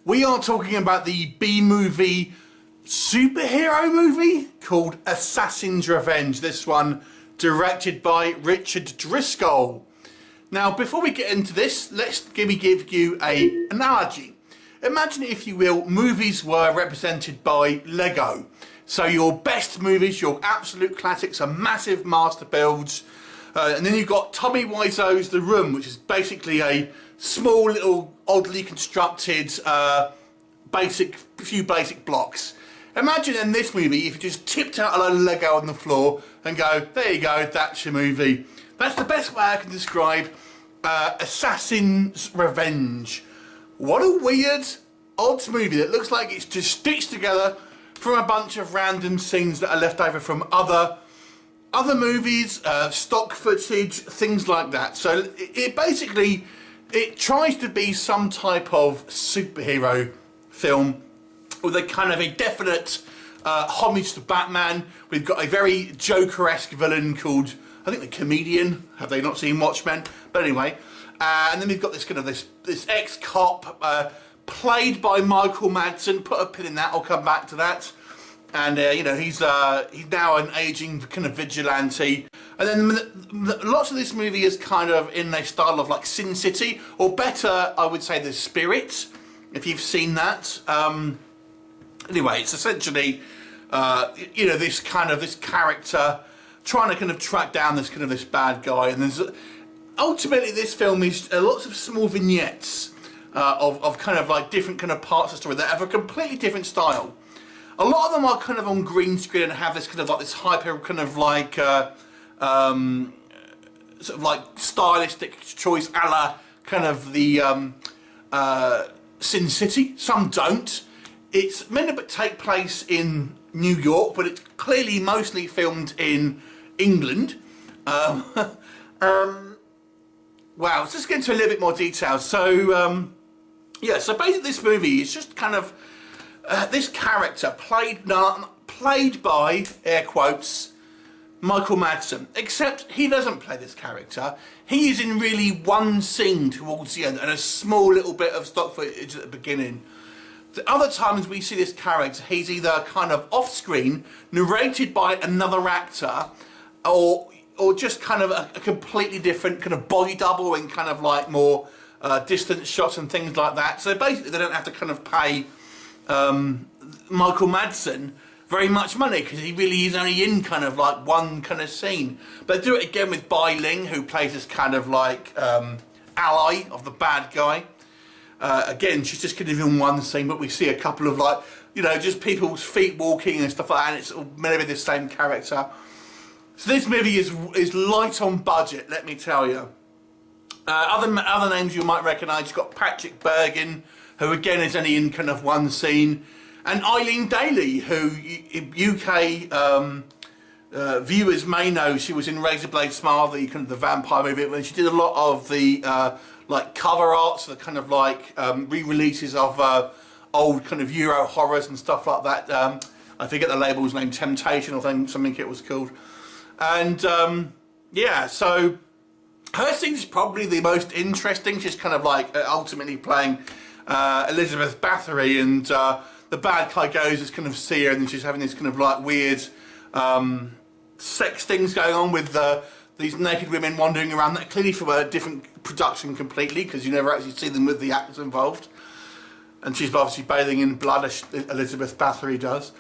We are talking about the B-movie superhero movie called Assassin's Revenge. This one directed by Richard Driscoll. Now, before we get into this, let me give you an analogy. Imagine, if you will, movies were represented by Lego. So your best movies, your absolute classics, are massive master builds. And then you've got Tommy Wiseau's The Room, which is basically a small little oddly constructed few basic blocks. Imagine in this movie if you just tipped out a load of Lego on the floor and go, there you go, that's your movie. That's the best way I can describe Assassin's Revenge. What a weird, odd movie that looks like it's just stitched together from a bunch of random scenes that are left over from other movies, stock footage, things like that. So it basically, it tries to be some type of superhero film with a kind of a definite homage to Batman. We've got a very Joker-esque villain called, I think, the Comedian. Have they not seen Watchmen? But anyway, and then we've got this kind of this ex-cop played by Michael Madsen. Put a pin in that. I'll come back to that. And you know, he's now an aging kind of vigilante. And then lots of this movie is kind of in a style of like Sin City, or better, I would say, The Spirit, if you've seen that. Anyway, it's essentially you know, this character trying to kind of track down this bad guy, and there's ultimately this film is lots of small vignettes of kind of like different kind of parts of the story that have a completely different style. A lot of them are kind of on green screen and have this kind of like this hyper kind of like sort of like stylistic choice, a la kind of the Sin City. Some don't. It's meant to take place in New York, but it's clearly mostly filmed in England. Wow, let's just get into a little bit more detail. So yeah, so basically this movie is just kind of this character played by, air quotes, Michael Madsen, except he doesn't play this character. He is in really one scene towards the end and a small little bit of stock footage at the beginning. The other times we see this character, he's either kind of off screen, narrated by another actor, or just kind of a completely different kind of body double and kind of like more distant shots and things like that. So basically they don't have to kind of pay Michael Madsen very much money, because he really is only in kind of like one kind of scene. But do it again with Bai Ling, who plays this kind of like ally of the bad guy. Again, she's just kind of in one scene, but we see a couple of like, you know, just people's feet walking and stuff like that, and it's maybe the same character. So this movie is light on budget, let me tell you. Other names you might recognise, you've got Patrick Bergin, who again is only in kind of one scene, and Eileen Daly, who UK viewers may know. She was in Razorblade Smile, the kind of the vampire movie, when she did a lot of the like cover arts, the kind of like re-releases of old kind of Euro horrors and stuff like that. I forget the label's name, Temptation or something it was called. And yeah, so her scene's probably the most interesting. She's kind of like ultimately playing Elizabeth Bathory, and the bad guy goes to kind of see her, and then she's having this kind of like weird sex things going on with these naked women wandering around, that clearly from a different production completely, because you never actually see them with the actors involved. And she's obviously bathing in blood, as Elizabeth Bathory does.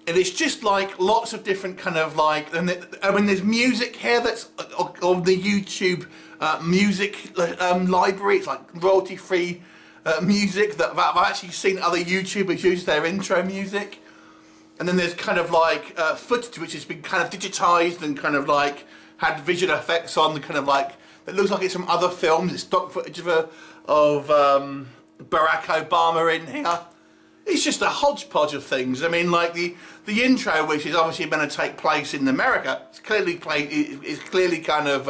And it's just like lots of different kind of like, I mean, there's music here that's on the YouTube music library. It's like royalty-free music that I've actually seen other YouTubers use their intro music. And then there's kind of like footage which has been kind of digitized and kind of like had visual effects on, the kind of like that looks like it's from other films. It's stock footage of Barack Obama in here. It's just a hodgepodge of things. I mean, like the intro, which is obviously going to take place in America, it's clearly kind of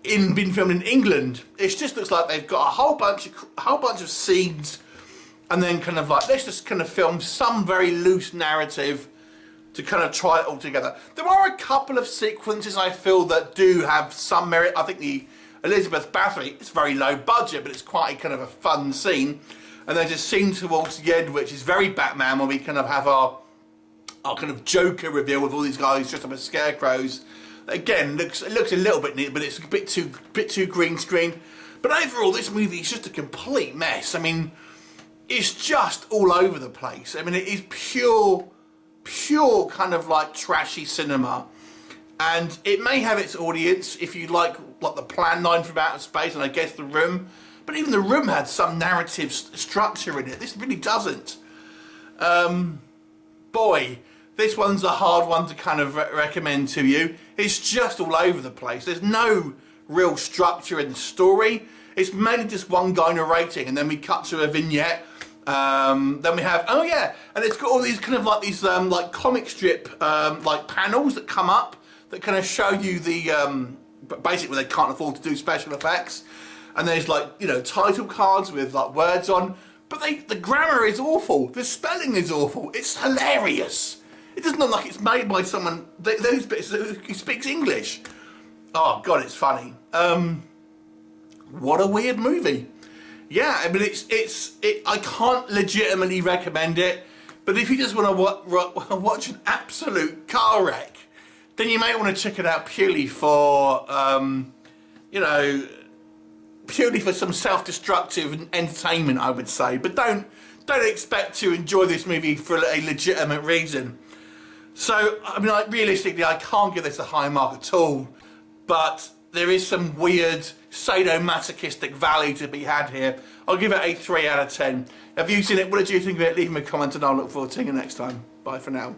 been filmed in England. It just looks like they've got a whole bunch of scenes, and then kind of like, let's just kind of film some very loose narrative to kind of try it all together. There are a couple of sequences I feel that do have some merit. I think the Elizabeth Bathory, it's very low budget, but it's quite a kind of a fun scene. And there's a scene towards the end which is very Batman, where we kind of have our kind of Joker reveal with all these guys dressed up as scarecrows. Again, it looks a little bit neat, but it's a bit too green screen. But overall, this movie is just a complete mess. I mean, it's just all over the place. I mean, it is pure kind of like trashy cinema. And it may have its audience if you like the Plan 9 from Outer Space, and I guess The Room. But even The Room had some narrative structure in it. This really doesn't. Boy, this one's a hard one to kind of recommend to you. It's just all over the place. There's no real structure in the story. It's mainly just one guy narrating, and then we cut to a vignette. Then we have, oh yeah, and it's got all these kind of like these like comic strip like panels that come up that kind of show you the basically they can't afford to do special effects. And there's like, you know, title cards with like words on, but the grammar is awful. The spelling is awful. It's hilarious. It doesn't look like it's made by someone those bits who speaks English. Oh God, it's funny. What a weird movie. Yeah, I mean, I can't legitimately recommend it, but if you just want to watch an absolute car wreck, then you may want to check it out purely for, you know, purely for some self-destructive entertainment, I would say. But don't expect to enjoy this movie for a legitimate reason. So, I mean, like, realistically, I can't give this a high mark at all. But there is some weird sadomasochistic value to be had here. I'll give it a 3 out of 10. Have you seen it? What did you think of it? Leave me a comment and I'll look forward to seeing you next time. Bye for now.